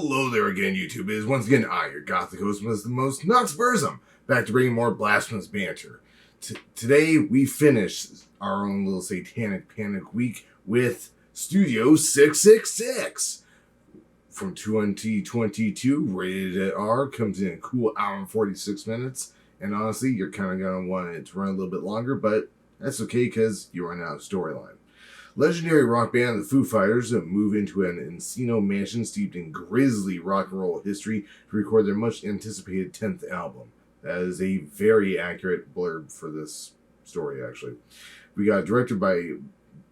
Hello there again, YouTube. It is once again I, your gothic host, with the most, Knox Burzum, back to bringing more blasphemous banter. Today, we finish our own little Satanic Panic week with Studio 666. From 2022, rated R, comes in a cool hour and 46 minutes. And honestly, you're kind of going to want it to run a little bit longer, but that's okay because you run out of storyline. Legendary rock band the Foo Fighters move into an Encino mansion steeped in grisly rock and roll history to record their much anticipated 10th album. That is a very accurate blurb for this story, actually. We got directed by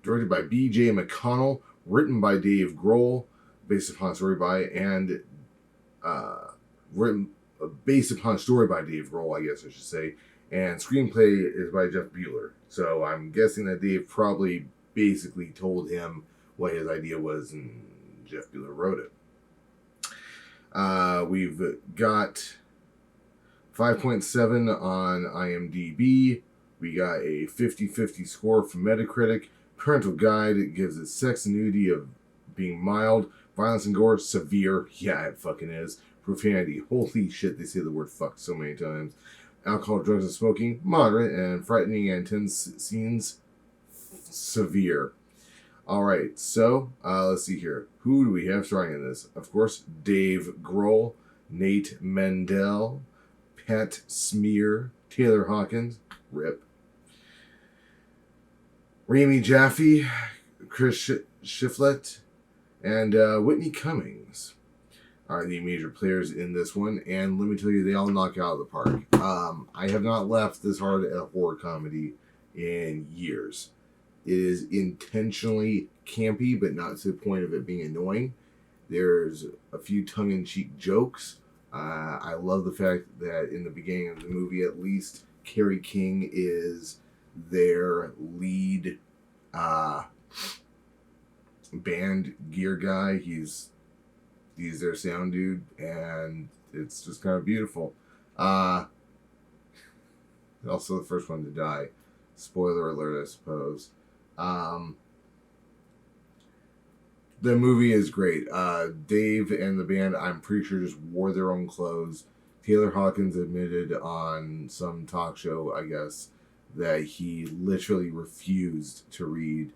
B.J. McConnell, written by Dave Grohl, based upon a story by Dave Grohl, I guess I should say, and screenplay is by Jeff Bueller. So I'm guessing that Dave probably basically told him what his idea was, and Jeff Bueller wrote it. We've got 5.7 on IMDb. We got a 50-50 score from Metacritic. Parental Guide gives it sex and nudity of being mild. Violence and gore, severe. Yeah, it fucking is. Profanity. Holy shit, they say the word fuck so many times. Alcohol, drugs, and smoking, moderate. And frightening and intense scenes, severe. Alright, so let's see here. Who do we have starring in this? Of course, Dave Grohl, Nate Mendel, Pat Smear, Taylor Hawkins, RIP, Rami Jaffe, Chris Shiflett, and Whitney Cummings are the major players in this one, and let me tell you, they all knock it out of the park. I have not laughed this hard at a horror comedy in years. It is intentionally campy, but not to the point of it being annoying. There's a few tongue-in-cheek jokes. I love the fact that in the beginning of the movie, at least, Kerry King is their lead band gear guy. He's their sound dude, and it's just kind of beautiful. Also the first one to die. Spoiler alert, I suppose. The movie is great. Dave and the band, I'm pretty sure, just wore their own clothes. Taylor Hawkins admitted on some talk show, I guess, that he literally refused to read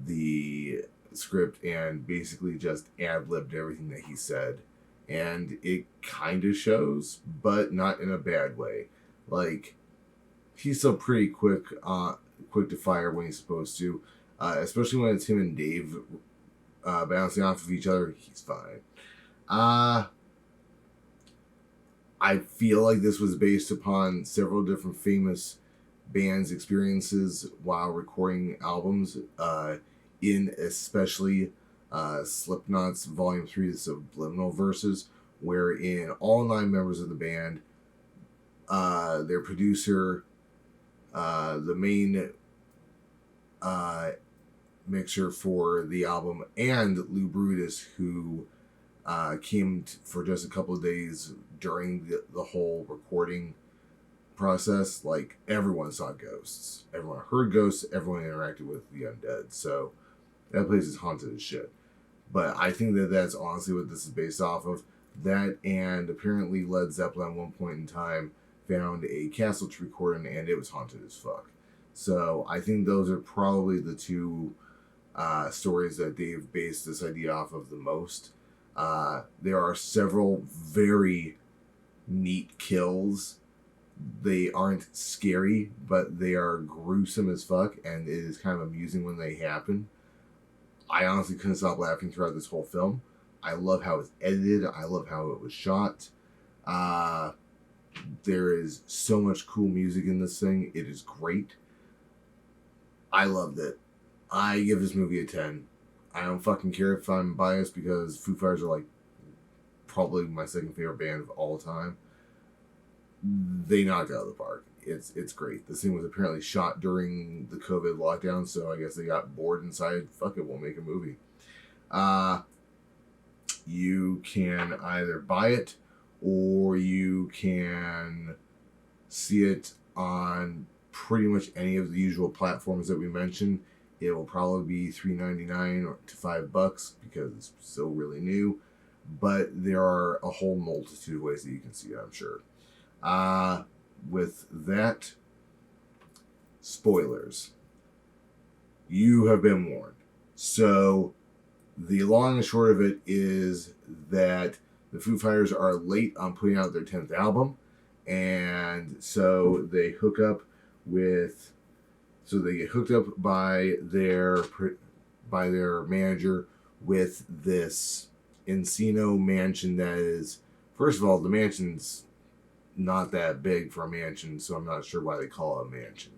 the script and basically just ad-libbed everything that he said. And it kind of shows, but not in a bad way. Like, he's still pretty quick to fire when he's supposed to, especially when it's him and Dave bouncing off of each other. He's fine. I feel like this was based upon several different famous bands' experiences while recording albums, in especially Slipknot's Volume 3, the Subliminal Verses, wherein all 9 members of the band, their producer, the main mixer for the album, and Lou Brutus, who came for just a couple of days during the whole recording process. Like, everyone saw ghosts. Everyone heard ghosts. Everyone interacted with the undead. So that place is haunted as shit. But I think that that's honestly what this is based off of. That, and apparently Led Zeppelin at one point in time found a castle to record in, and it was haunted as fuck. So I think those are probably the two stories that Dave based this idea off of the most. There are several very neat kills. They aren't scary, but they are gruesome as fuck, and it is kind of amusing when they happen. I honestly couldn't stop laughing throughout this whole film. I love how it's edited. I love how it was shot. There is so much cool music in this thing. It is great. I loved it. I give this movie a 10. I don't fucking care if I'm biased because Foo Fighters are like probably my second favorite band of all time. They knocked it out of the park. It's great. This thing was apparently shot during the COVID lockdown, so I guess they got bored and decided, fuck it, we'll make a movie. You can either buy it or you can see it on pretty much any of the usual platforms that we mentioned. It will probably be $3.99 to $5 because it's still really new. but there are a whole multitude of ways that you can see it, I'm sure. With that, spoilers. You have been warned. So, the long and short of it is that the Foo Fighters are late on putting out their 10th album, and so they hook up with, so they get hooked up by their manager with this Encino mansion that is, first of all, the mansion's not that big for a mansion, so I'm not sure why they call it a mansion.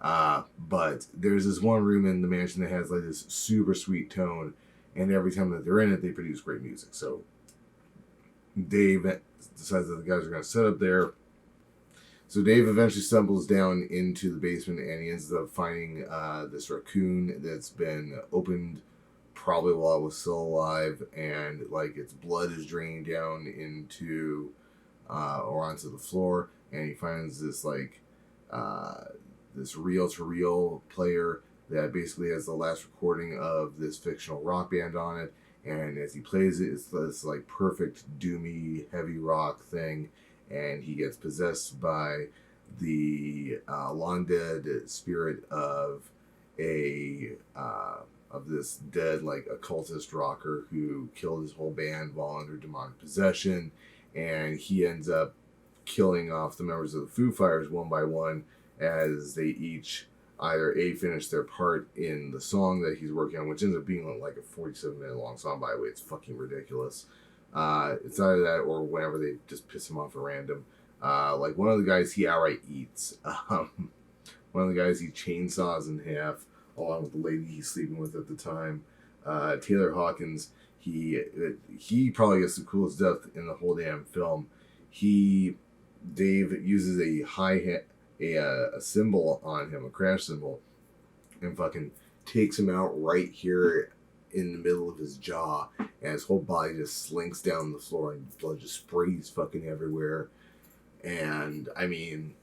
But there's this one room in the mansion that has like this super sweet tone, and every time that they're in it, they produce great music. So Dave decides that the guys are going to set up there. So Dave eventually stumbles down into the basement, and he ends up finding this raccoon that's been opened probably while it was still alive, and like its blood is draining down into or onto the floor, and he finds this like this reel-to-reel player that basically has the last recording of this fictional rock band on it, and as he plays it, it's this like perfect doomy heavy rock thing, and he gets possessed by the long dead spirit of this dead like occultist rocker who killed his whole band while under demonic possession, and he ends up killing off the members of the Foo Fighters one by one as they each either finish their part in the song that he's working on, which ends up being like a 47-minute long song, by the way. It's fucking ridiculous. It's either that or whenever they just piss him off at random. Like one of the guys he outright eats. One of the guys he chainsaws in half, along with the lady he's sleeping with at the time. Taylor Hawkins, he probably gets the coolest death in the whole damn film. Dave uses a hi-hat, a cymbal on him, a crash cymbal, and fucking takes him out right here in the middle of his jaw, and his whole body just slinks down the floor, and blood just sprays fucking everywhere. And I mean,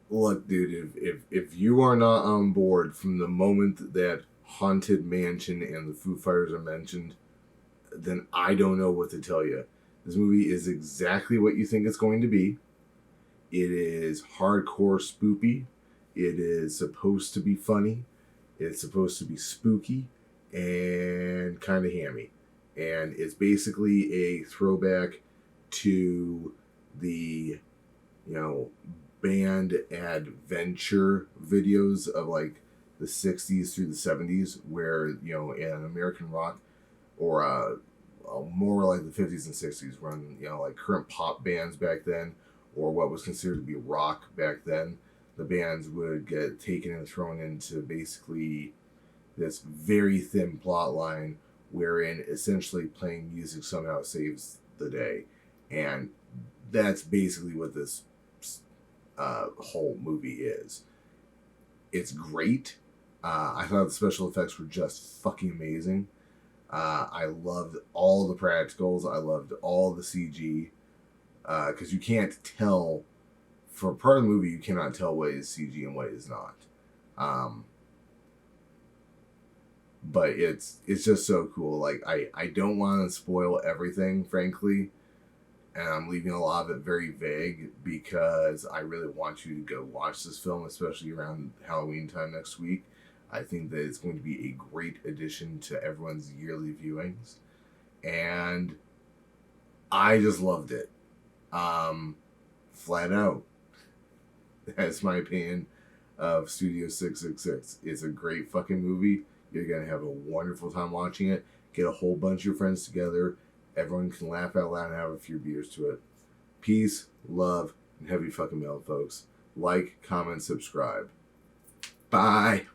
look, dude, if you are not on board from the moment that Haunted Mansion and the Foo Fighters are mentioned, then I don't know what to tell you. This movie is exactly what you think it's going to be. It is hardcore spoopy. It is supposed to be funny. It's supposed to be spooky and kind of hammy. And it's basically a throwback to the, band adventure videos of like the 60s through the 70s, where, in American rock, or more like the 50s and 60s, when, like current pop bands back then, or what was considered to be rock back then, the bands would get taken and thrown into basically this very thin plot line wherein essentially playing music somehow saves the day. And that's basically what this whole movie is. It's great. I thought the special effects were just fucking amazing. I loved all the practicals. I loved all the CG. Because you can't tell, for part of the movie, you cannot tell what is CG and what is not. But it's just so cool. Like, I don't want to spoil everything, frankly. And I'm leaving a lot of it very vague because I really want you to go watch this film, especially around Halloween time next week. I think that it's going to be a great addition to everyone's yearly viewings. And I just loved it. Flat out. That's my opinion of Studio 666. It's a great fucking movie. You're going to have a wonderful time watching it. Get a whole bunch of your friends together. Everyone can laugh out loud and have a few beers to it. Peace, love, and heavy fucking metal, folks. Like, comment, subscribe. Bye.